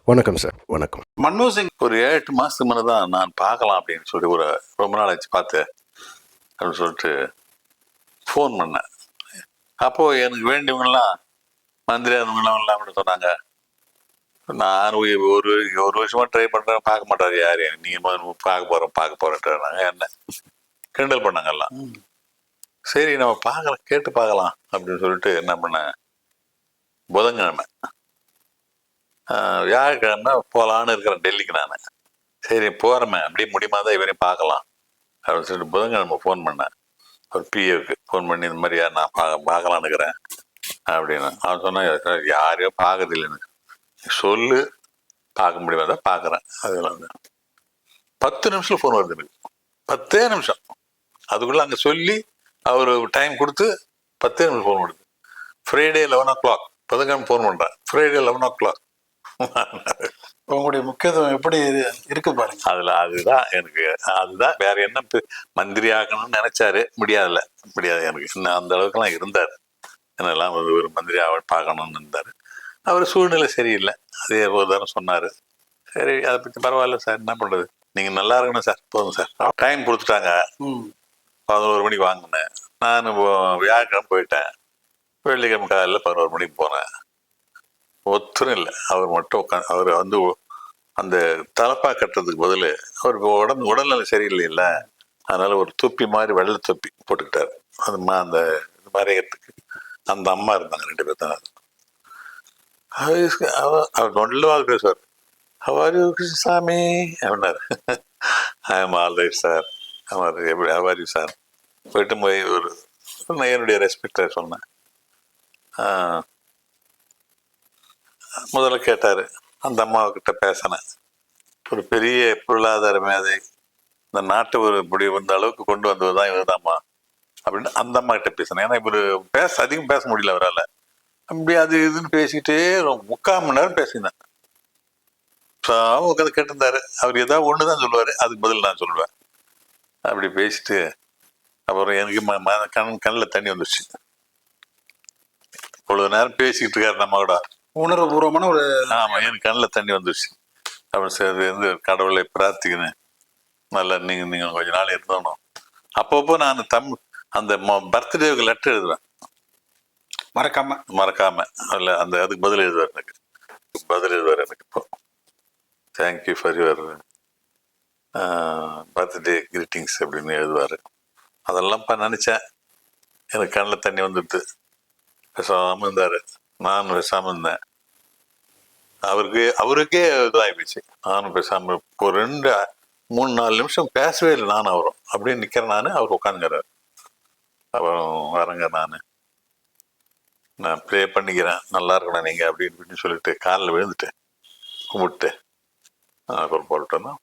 வணக்கம் சார். வணக்கம். மன்மோகன் சிங் ஒரு 7-8 மாதத்துக்கு முன்னே தான் நான் பார்க்கலாம் அப்படின்னு சொல்லி ரொம்ப நாள் ஆச்சு பார்த்து அப்படின்னு சொல்லிட்டு ஃபோன் பண்ணேன். அப்போது எனக்கு வேண்டியவங்களாம் மந்திரி அதுங்களாம் கூட சொன்னாங்க, நான் ஒரு வருஷமாக ட்ரை பண்ணுறேன், பார்க்க மாட்டாரு யார், நீங்கள் பார்க்க போகிறேன்ட்டாங்க. என்ன கிண்டல் பண்ணாங்க எல்லாம். சரி நம்ம பார்க்கலாம், கேட்டு பார்க்கலாம் அப்படின்னு சொல்லிட்டு என்ன பண்ணேன், புதன்கிழமை வியாழக்கிழமை போகலான்னு இருக்கிறேன் டெல்லிக்கு. நான் சரி போகிறேன், அப்படியே முடியுமா தான் இவரையும் பார்க்கலாம் அப்படின்னு சொல்லிட்டு புதன்கிழமை ஃபோன் பண்ணேன். ஒரு பிஏவுக்கு ஃபோன் பண்ணி இந்த மாதிரி நான் பார்க்கலான்னு இருக்கிறேன் அப்படின்னு. அவன் சொன்னான், யாரையும் பார்க்கறது இல்லைன்னு சொல்லு, பார்க்க முடியுமா தான் பார்க்குறேன். அதெல்லாம் 10 நிமிஷத்தில் ஃபோன் வருது எனக்கு. 10 நிமிஷம் அதுக்குள்ளே அங்கே சொல்லி அவர் டைம் கொடுத்து 10 நிமிஷம் ஃபோன் வருது. ஃப்ரைடே 11 o'clock புதன்கிழமை ஃபோன் பண்ணுறேன். Friday 11 o'clock. உங்களுடைய முக்கியத்துவம் எப்படி இருக்கு பாருங்க. அதுதான் வேற என்ன மந்திரி ஆகணும்னு நினைச்சாரு, முடியாது எனக்கு. இன்னும் அந்த அளவுக்குலாம் இருந்தார், என்னெல்லாம் ஒரு மந்திரி பார்க்கணும்னு இருந்தார். அவர் சூழ்நிலை சரியில்லை, அதே ஒரு தரம் சொன்னார். சரி அதை பற்றி பரவாயில்ல சார், என்ன பண்ணுறது, நீங்கள் நல்லா இருக்கணும் சார், போதும் சார். டைம் கொடுத்துட்டாங்க, 11 மணிக்கு வாங்கினேன். நான் வியாழக்கிழமை போயிட்டேன். வெள்ளிக்கிழமை காலையில் 11 மணிக்கு போனேன். ஒத்துரும் இல்லை, அவர் மட்டும் அவர் அந்த தலப்பா கட்டுறதுக்கு பதில் அவருக்கு உடல்நிலை சரியில்லைல்ல, அதனால ஒரு தொப்பி மாதிரி வெள்ளை தொப்பி போட்டுக்கிட்டாரு. அந்த இது மறைகிறதுக்கு அந்த அம்மா இருந்தாங்க, 2 பேர் தான். அவர் நல்லவாது பேசுவார். அவர் சாமி அப்படின்னாரு. ஆல்ரைட் சார், அவர் எப்படி அவர் சார் போயிட்டு போய் என்னுடைய ரெஸ்பெக்டை சொன்னேன். முதல்ல கேட்டார், அந்த அம்மாவுக்கிட்ட பேசினேன். ஒரு பெரிய பொருளாதார மேதை, இந்த நாட்டு ஒரு இப்படி வந்த அளவுக்கு கொண்டு வந்தது தான் இவர்தாம்மா அப்படின்னு அந்த அம்மா கிட்ட பேசினேன். ஏன்னா இவர் அதிகம் பேச முடியல அவரால். அப்படி அது இதுன்னு பேசிக்கிட்டே 3/4 மணி நேரம் பேசினேன். உட்காந்து கேட்டிருந்தாரு. அவர் ஏதாவது ஒன்று தான் சொல்லுவார், அதுக்கு பதில் நான் சொல்லுவேன். அப்படி பேசிட்டு அப்புறம் எனக்கு கண்ணில் தண்ணி வந்துடுச்சு. இவ்வளவு நேரம் பேசிக்கிட்டு இருக்காரு நம்ம கூட, உணர்வுபூர்வமான ஒரு ஆமாம், எனக்கு கண்ணில் தண்ணி வந்துடுச்சு. அப்படி சரி கடவுளை பிரார்த்திக்கணும், நல்லா நீங்கள் கொஞ்ச நாள் இருந்தோம். அப்பப்போ நான் அந்த பர்த்டேவுக்கு லெட்டர் எழுதுவேன், மறக்காம அதில் அதுக்கு பதில் எழுதுவார் எனக்கு. இப்போ thank you for your birthday greetings அப்படின்னு எழுதுவார். அதெல்லாம் நினச்சேன், எனக்கு கண்ணில் தண்ணி வந்துடுது. பேசாமல் இருந்தார், நான் பேசாமல் இருந்தேன். அவருக்கே இதாகி போச்சு. நானும் பேசாமல் ஒரு 2-3-4 நிமிஷம் பேசவே இல்லை. நானும் அவரும் அப்படியே நிற்கிறேன். அவர் உட்காந்துக்கிறார். அப்புறம் வரேங்க, நான் ப்ரே பண்ணிக்கிறேன், நல்லா இருக்கணும் நீங்கள் அப்படின்னு சொல்லிட்டு காலில் விழுந்துட்டேன், கும்பிட்டு அப்புறம் போட்டோன்னா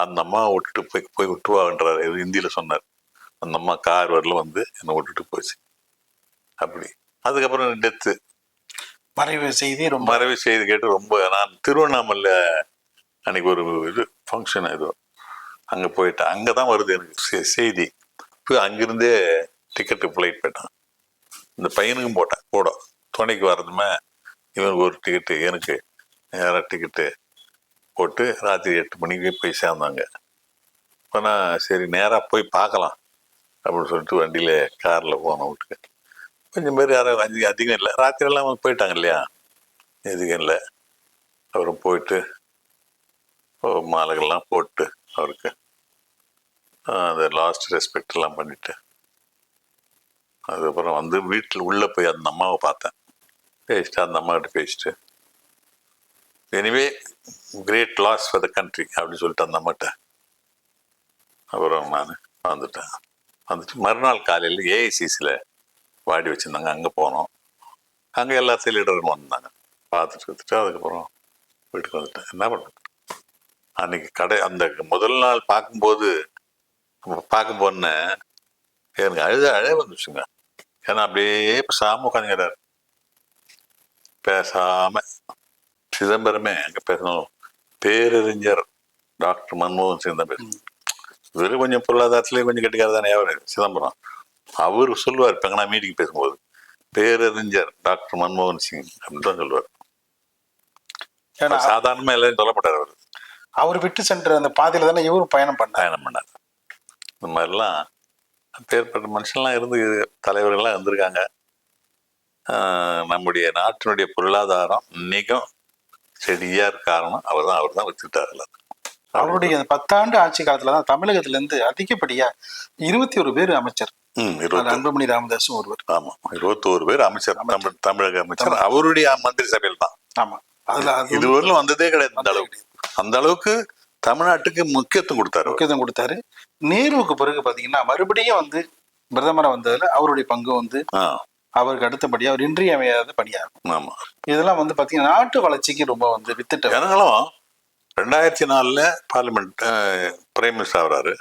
அந்த அம்மா விட்டுட்டு போய் விட்டுவாங்கன்றார். ஹிந்தியில் சொன்னார். அந்த அம்மா கார் வரல வந்து என்னை விட்டுட்டு போச்சு. அப்படி அதுக்கப்புறம் டெத்து மறைவு செய்தி கேட்டு ரொம்ப நான் திருவண்ணாமலை அன்னைக்கு ஒரு இது ஃபங்க்ஷன் ஏதோ அங்கே போயிட்டேன். அங்கே தான் வருது எனக்கு செய்தி. இப்போ அங்கிருந்தே டிக்கெட்டு ஃப்ளைட் போயிட்டான். இந்த பையனுக்கும் போட துணைக்கு வரதுமே இவனுக்கு ஒரு டிக்கெட்டு, எனக்கு நேராக டிக்கெட்டு போட்டு ராத்திரி 8 மணிக்கு போய் சேர்ந்தாங்க. இப்போ நான் சரி நேராக போய் பார்க்கலாம் அப்படின்னு சொல்லிட்டு வண்டியில் காரில் போனோம் வீட்டுக்கு. கொஞ்சம் பேர் யாரும் அதிகம் இல்லை, ராத்திரியெல்லாம் போயிட்டாங்க இல்லையா, எதுவும் இல்லை. அப்புறம் போயிட்டு மாலைகள்லாம் போட்டு அவருக்கு அந்த லாஸ்ட் ரெஸ்பெக்ட்லாம் பண்ணிவிட்டு அதுக்கப்புறம் வந்து வீட்டில் உள்ளே போய் அந்த அம்மாவை பார்த்தேன். பேசிட்டு அந்த அம்மாக்கிட்ட பேசிட்டு anyway great loss for the country அப்படின்னு சொல்லிட்டு அந்த அம்மாட்ட அப்புறம் நான் வந்துட்டு மறுநாள் காலையில் ஏஐசிசியில் வாடி வச்சுருந்தாங்க, அங்கே போனோம். அங்கே எல்லா லீடரும் வந்தாங்க, பார்த்துட்டு அதுக்கப்புறம் வீட்டுக்கு வந்துட்டேன். என்ன பண்ணுறது, அன்னைக்கு அந்த முதல் நாள் பார்க்க போனேன், எனக்கு அழ வந்துச்சுங்க. ஏன்னா அப்படியே பேசாமல் உட்காந்துக்கிறார். பேசாமல் சிதம்பரமே அங்கே பேசணும், பேரறிஞர் டாக்டர் மன்மோகன் சிங் தான் பேசணும். இவர் கொஞ்சம் பொருளாதாரத்துலேயே கொஞ்சம் கெட்டிக்கார தானே அவர் சிதம்பரம். அவர் சொல்லுவார், இப்போ நான் மீட்டிங் பேசும்போது பேரறிஞர் டாக்டர் மன்மோகன் சிங் அப்படின்னு தான் சொல்லுவார். ஏன்னா சாதாரணமா எல்லாரும் சொல்லப்பட்டார். அவர் அவர் விட்டு சென்ற அந்த பாதையில தானே இவரும் பயணம் பண்ணார். பயணம் பண்ணார். இந்த மாதிரிலாம் அப்பேற்பட்ட மனுஷன்லாம் இருந்து தலைவர்கள்லாம் இருந்திருக்காங்க. நம்முடைய நாட்டினுடைய பொருளாதாரம் இன்னைக்கும் செடியா காரணம் அவர் தான் வச்சுக்கிட்டார். அவருடைய 10 ஆண்டு ஆட்சி காலத்துல தான் தமிழகத்துல இருந்து அதிகப்படியா 21 பேர் அமைச்சர். அன்புமணி ராமதாஸும் ஒருவர். ஆமா, 21 பேர் அமைச்சர், தமிழக அமைச்சர் அவருடைய மந்திரி சபையில் தான். ஆமா, அதுல இதுவரையிலும் வந்ததே கிடையாது அந்த அளவுக்கு. அந்த அளவுக்கு தமிழ்நாட்டுக்கு முக்கியத்துவம் கொடுத்தாரு. நேருவுக்கு பிறகு பாத்தீங்கன்னா மறுபடியும் வந்து பிரதமரா வந்ததுல அவருடைய பங்கு வந்து அவருக்கு அடுத்தபடியா அவர் இன்றியமையாத பணியாகும். ஆமா, இதெல்லாம் வந்து பாத்தீங்கன்னா நாட்டு வளர்ச்சிக்கு ரொம்ப வந்து வித்துட்ட. ஜனங்களும் 2004 பார்லிமெண்ட் பிரைம் மினிஸ்டர் ஆகிறாரு.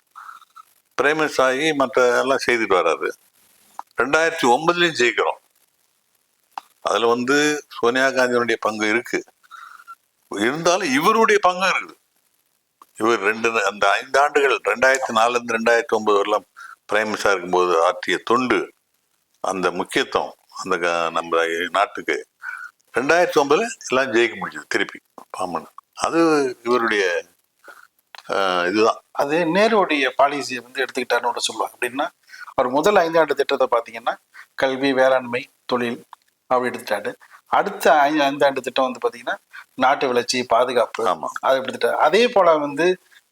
பிரைம் மினிஸ்டர் ஆகி மற்ற எல்லாம் செய்துட்டு வர்றாரு. 2009 ஜெயிக்கிறோம். அதுல வந்து சோனியா காந்தியினுடைய பங்கு இருக்கு. இருந்தாலும் இவருடைய பங்கு இருக்குது. இவர் அந்த 5 ஆண்டுகள் 2004 2009 வரலாம் பிரைம் மினிஸ்டர் இருக்கும்போது ஆற்றிய தொண்டு, அந்த முக்கியத்துவம் அந்த நம்ம நாட்டுக்கு 2009 எல்லாம் ஜெயிக்க முடிஞ்சது திருப்பி பாமன். அது இவருடைய இதுதான். அது நேருடைய பாலிசியை வந்து எடுத்துக்கிட்டாருன்னு சொல்லுவாங்க. அப்படின்னா அவர் முதல் 5 ஆண்டு திட்டத்தை பார்த்தீங்கன்னா கல்வி, வேளாண்மை, தொழில் அப்படி எடுத்துட்டாரு. அடுத்த 5 ஆண்டு திட்டம் வந்து பார்த்தீங்கன்னா நாட்டு வளர்ச்சி, பாதுகாப்பு, அதை எடுத்துட்டாரு. அதே போல வந்து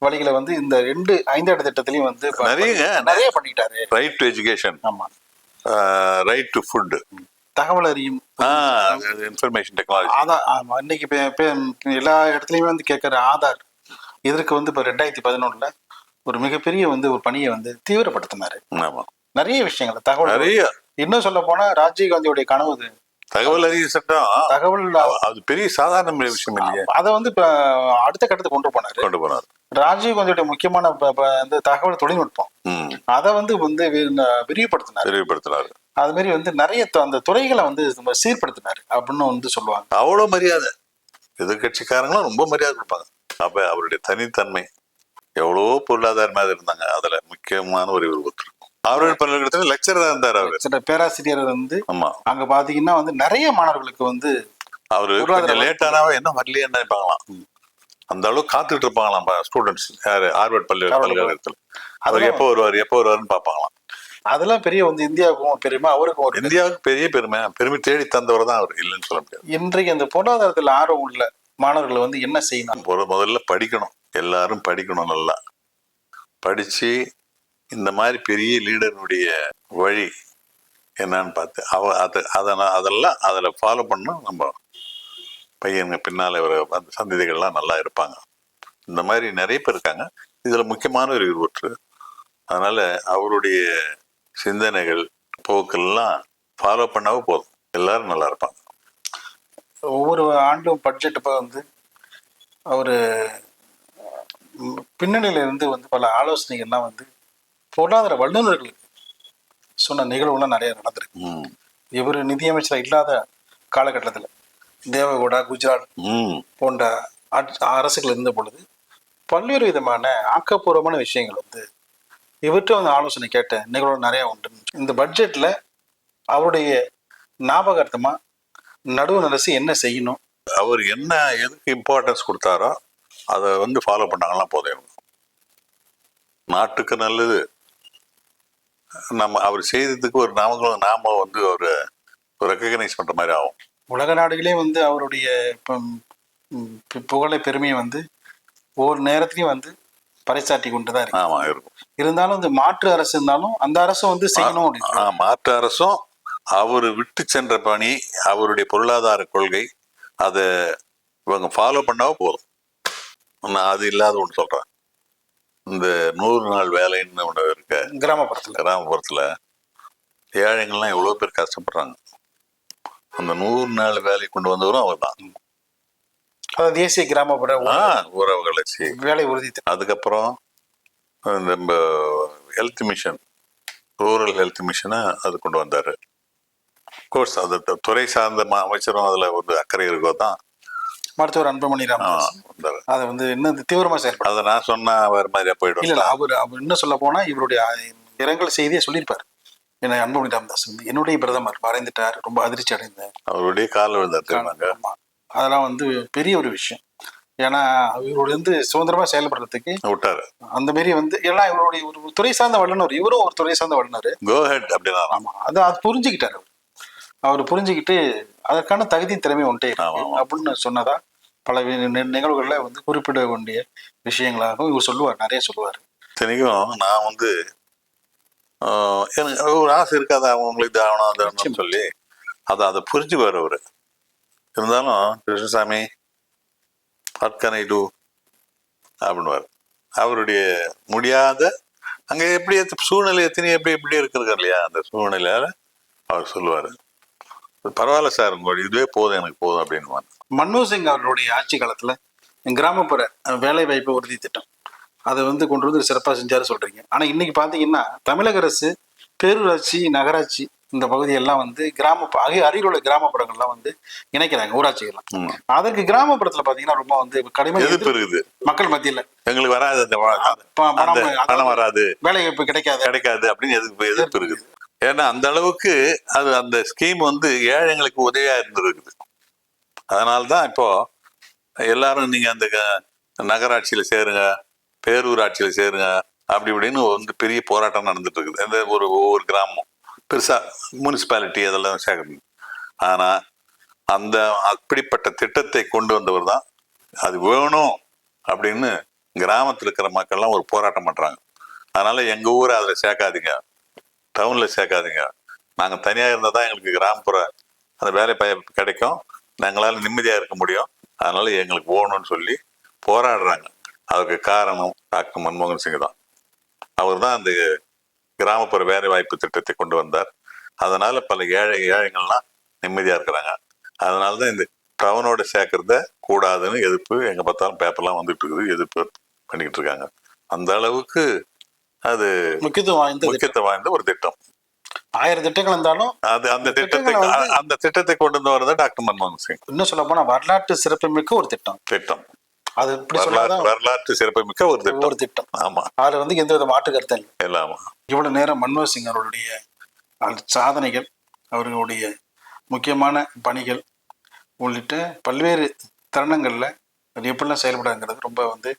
வழிகளை வந்து இந்த 5 ஆண்டு திட்டத்திலையும் வந்து நிறைய பண்ணிட்டாரு. ரைட் டு எஜுகேஷன், ஆமா, ரைட் டு ஃபுட், தகவல் அறியும், இன்ஃபர்மேஷன் டெக்னாலஜி, ஆதார். ஆமா, இன்னைக்கு எல்லா இடத்துலயுமே வந்து கேட்கற ஆதார். இதற்கு வந்து இப்ப 2011 ஒரு மிகப்பெரிய வந்து ஒரு பணியை வந்து தீவிரப்படுத்தினாரு. நிறைய விஷயங்கள் தகவல் நிறைய. இன்னும் சொல்ல போனா ராஜீவ் காந்தியோடைய கனவு தகவல் அறிவு சட்டம். தகவல் அது பெரிய சாதாரண விஷயம் இல்லையே. அதை வந்து இப்ப அடுத்த கட்டத்துக்கு கொண்டு போனாரு. ராஜீவ் காந்தியோட முக்கியமான இந்த தகவல் தொழில்நுட்பம், அதை வந்து விரிவுபடுத்தினாரு. அது மாதிரி வந்து நிறைய அந்த துறைகளை வந்து சீர்படுத்தினாரு அப்படின்னு வந்து சொல்லுவாங்க. அவ்வளவு மரியாதை எதிர்கட்சிக்காரங்களும் ரொம்ப மரியாதை கொடுப்பாங்க. அப்ப அவருடைய தனித்தன்மை எவ்வளவோ பொருளாதாரமாக இருந்தாங்க. அதுல முக்கியமான ஒரு ஒருத்தர் அவருடைய பல்கலைக்கழகத்துல லெக்சரரா இருந்தார். அவர் பேராசிரியர் வந்து. ஆமா, அங்க பாத்தீங்கன்னா வந்து நிறைய மாணவர்களுக்கு வந்து அவரு கொஞ்சம் லேட்டானாவே என்ன வரலையேன்னு நினைப்பாங்களாம். அந்த அளவுக்கு காத்துட்டு இருப்பாங்களாம் ஸ்டூடெண்ட்ஸ். யாரு? ஹார்வர்ட் பல்கலைக்கழகத்துல அவர் எப்போ வருவாருன்னு பார்ப்பாங்களாம். அதெல்லாம் பெரிய வந்து இந்தியாவுக்கும் பெருமை, அவருக்கும் இந்தியாவுக்கு பெரிய பெருமை தேடி தந்தவர் தான் அவர், இல்லைன்னு சொல்ல முடியாது. இன்றைக்கு அந்த பொருளாதாரத்துல ஆர்வம் உள்ள மாணவர்கள் வந்து என்ன செய்யணும்? முதல்ல படிக்கணும். எல்லாரும் படிக்கணும். நல்லா படிச்சு இந்த மாதிரி பெரிய லீடருடைய வழி என்னன்னு பார்த்து அதெல்லாம் அதில் ஃபாலோ பண்ணணும். நம்ம பையனுங்க பின்னால் அந்த சந்ததிகள்லாம் நல்லா இருப்பாங்க. இந்த மாதிரி நிறைய பேர் இருக்காங்க. இதில் முக்கியமான ஒரு ஒருத்தர். அதனால அவருடைய சிந்தனைகள், போக்கெல்லாம் ஃபாலோ பண்ணாவே போதும், எல்லாரும் நல்லா இருப்பாங்க. ஒவ்வொரு ஆண்டும் பட்ஜெட் இப்போ வந்து அவர் பின்னணியில இருந்து வந்து பல ஆலோசனைகள்லாம் வந்து பொருளாதார வல்லுநர்களுக்கு சொன்ன நிகழ்வுலாம் நிறைய நடந்திருக்கு. இவர் நிதியமைச்சர் இல்லாத காலகட்டத்தில் தேவகவுடா, குஜராத் போன்ற அரசுகள் இருந்த பொழுது பல்வேறு விதமான ஆக்கப்பூர்வமான விஷயங்கள் வந்து இவர்கிட்ட வந்து ஆலோசனை கேட்ட நிகழ்வு நிறைய உண்டு. இந்த பட்ஜெட்ல அவருடைய ஞாபகார்த்தமா நடுவண் அரசு என்ன செய்யணும், அவர் என்ன எதுக்கு இம்பார்ட்டன்ஸ் கொடுத்தாரோ அதை வந்து ஃபாலோ பண்ணாங்கலாம் போதும். நாட்டுக்கு நல்லது. நம்ம அவர் செய்ததுக்கு ஒரு நாம வந்து ஒரு ரெக்கக்னைஸ் பண்ற மாதிரி ஆகும். உலக நாடுகளே வந்து அவருடைய புகழை, பெருமையை வந்து ஒவ்வொரு நேரத்திலையும் வந்து பறைசாட்டி கொண்டுதான் இருக்கு. ஆமா, இருக்கும். இருந்தாலும் இந்த மாற்று அரசு இருந்தாலும் அந்த அரசு வந்து செய்யணும் அப்படின்னு. மாற்று அரசும் அவரு விட்டு சென்ற பணி, அவருடைய பொருளாதார கொள்கை, அதை இவங்க ஃபாலோ பண்ணாவே போதும். நான் அது இல்லாத ஒன்று சொல்றேன். இந்த 100 நாள் வேலைன்னு ஒன்று இருக்க கிராமப்புறத்துல ஏழைங்கள்லாம் எவ்வளவு பேர் கஷ்டப்படுறாங்க. அந்த 100 நாள் வேலை கொண்டு வந்தவரும் அவர் தான். தேசிய கிராமப்புற ஊரக வளர்ச்சி வேலை உறுதி. அதுக்கப்புறம் இந்த ஹெல்த் மிஷன், ரூரல் ஹெல்த் மிஷனை அது கொண்டு வந்தாரு. கோர்ஸ் அது துறை சார்ந்த அமைச்சரும் அதுல ஒரு அக்கறை இருக்கோ தான் மருத்துவர் அன்புமணி ராமதாஸ் அதை வந்து இன்னும் தீவிரமா செயல்படும். அதை நான் சொன்னா வேற மாதிரியா போயிடும். இல்ல, அவர் இன்னும் சொல்ல போனா இவருடைய இரங்கல் செய்தியை சொல்லியிருப்பாரு. என்ன, அன்புமணி ராமதாஸ் வந்து என்னுடைய பிரதமர் மறைந்துட்டார், ரொம்ப அதிர்ச்சி அடைந்தேன், அவருடைய கால விழுந்தாங்க. அதெல்லாம் வந்து பெரிய ஒரு விஷயம். ஏன்னா இவரோட வந்து சுதந்திரமா செயல்படுறதுக்கு விட்டாரு. அந்த மாரி வந்து எல்லாம் இவருடைய ஒரு துறை சார்ந்த வல்லுநர், இவரும் ஒரு துறை சார்ந்த வல்லுநர். கோ ஹெட் அப்படின்னா. ஆமா, அது புரிஞ்சுக்கிட்டாரு அவர் புரிஞ்சுக்கிட்டு அதற்கான தகுதி திறமை ஒன்றே இருக்கு அப்படின்னு சொன்னதா பல நிகழ்வுகள்ல வந்து குறிப்பிட வேண்டிய விஷயங்களாகவும் இவர் சொல்லுவார், நிறைய சொல்லுவார். இத்தனைக்கும் நான் வந்து எனக்கு ஒரு ஆசை இருக்காது, அவங்களுக்கு இது ஆகணும் அது ஆகணும்னு சொல்லி அதை புரிஞ்சுக்குவார் அவரு. இருந்தாலும் Krishnasamy what can I do அப்படின்னுவார். அவருடைய முடியாத அங்கே எப்படி சூழ்நிலை எத்தனை எப்படி இருக்கிறது இல்லையா, அந்த சூழ்நிலையால அவர் சொல்லுவார், பரவாயில்ல சார் உங்களுடைய இதுவே போதும் எனக்கு போதும் அப்படின்னு. மன்மோகன் சிங் அவர்களுடைய ஆட்சி காலத்துல கிராமப்புற வேலை வாய்ப்பு உறுதி திட்டம் அதை வந்து கொண்டு வந்து சிறப்பாக செஞ்சாரு சொல்றீங்க. ஆனா இன்னைக்கு பாத்தீங்கன்னா தமிழக அரசு பேரூராட்சி, நகராட்சி இந்த பகுதியெல்லாம் வந்து அருகில் உள்ள கிராமப்புறங்கள்லாம் வந்து இணைக்கிறாங்க, ஊராட்சிகள்லாம். அதற்கு கிராமப்புறத்துல பாத்தீங்கன்னா ரொம்ப வந்து கடுமையாக எதிர்ப்பு இருக்குது மக்கள் மத்தியில. எங்களுக்கு வராது, பணம் வராது, வேலை வாய்ப்பு கிடைக்காது அப்படின்னு எதிர்ப்பு இருக்குது. ஏன்னா அந்த அளவுக்கு அது அந்த ஸ்கீம் வந்து ஏழைங்களுக்கு உதவியா இருந்திருக்குது. அதனால்தான் இப்போ எல்லாரும் நீங்க அந்த நகராட்சியில சேருங்க, பேரூராட்சியில சேருங்க அப்படி இப்படின்னு வந்து பெரிய போராட்டம் நடந்துட்டு இருக்குது. இந்த ஒவ்வொரு கிராமம் பெருசா முனிசிபாலிட்டி அதெல்லாம் சேர்க்கணும். ஆனா அந்த அப்படிப்பட்ட திட்டத்தை கொண்டு வந்தவர் தான் அது வேணும் அப்படின்னு கிராமத்தில் இருக்கிற மக்கள்லாம் ஒரு போராட்டம் பண்றாங்க. அதனால எங்க ஊரை அதில் சேர்க்காதீங்க, டவுன்ல சேர்க்காதீங்க, நாங்க தனியா இருந்தா தான் எங்களுக்கு கிராமப்புற அந்த வேலை கிடைக்கும், நாங்களால நிம்மதியா இருக்க முடியும், அதனால எங்களுக்கு போகணும்னு சொல்லி போராடுறாங்க. அதுக்கு காரணம் டாக்டர் மன்மோகன் சிங் தான். அவர் தான் அந்த கிராமப்புற வேலை வாய்ப்பு திட்டத்தை கொண்டு வந்தார். அதனால பல ஏழைகள்லாம் நிம்மதியா இருக்கிறாங்க. அதனாலதான் இந்த டவுனோட சேர்க்கறத கூடாதுன்னு எதிர்ப்பு எங்க பார்த்தாலும் பேப்பர்லாம் வந்துட்டு இருக்குது, எதிர்ப்பு பண்ணிக்கிட்டு இருக்காங்க. அந்த அளவுக்கு அது முக்கியத்துவம் வாய்ந்த ஒரு திட்டம். 1000 திட்டங்கள் இருந்தாலும் அது அந்த திட்டத்தை கொண்டு வந்தவர் டாக்டர் மன்மோகன் சிங். இன்னும் சொல்ல போனா வரலாற்று சிறப்புமிக்க ஒரு திட்டம். அது வரலாற்று சிறப்புமிக்க ஒரு திட்டம். ஆமா, அதுல வந்து எந்த வித மாற்று கருத்து இல்லை. இவ்வளவு நேரம் மன்மோகன் சிங் அவருடைய சாதனைகள், அவர்களுடைய முக்கியமான பணிகள் உள்ளிட்ட பல்வேறு தருணங்கள்ல அது எப்படிலாம் செயல்படாங்கிறது ரொம்ப வந்து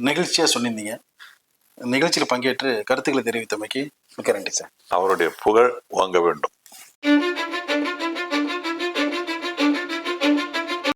நெகிழ்ச்சியா சொன்னிருந்தீங்க. நிகழ்ச்சியில் பங்கேற்று கருத்துக்களை தெரிவித்தமைக்கு மிக்க நன்றி சார். அவருடைய புகழ் வாங்க வேண்டும்.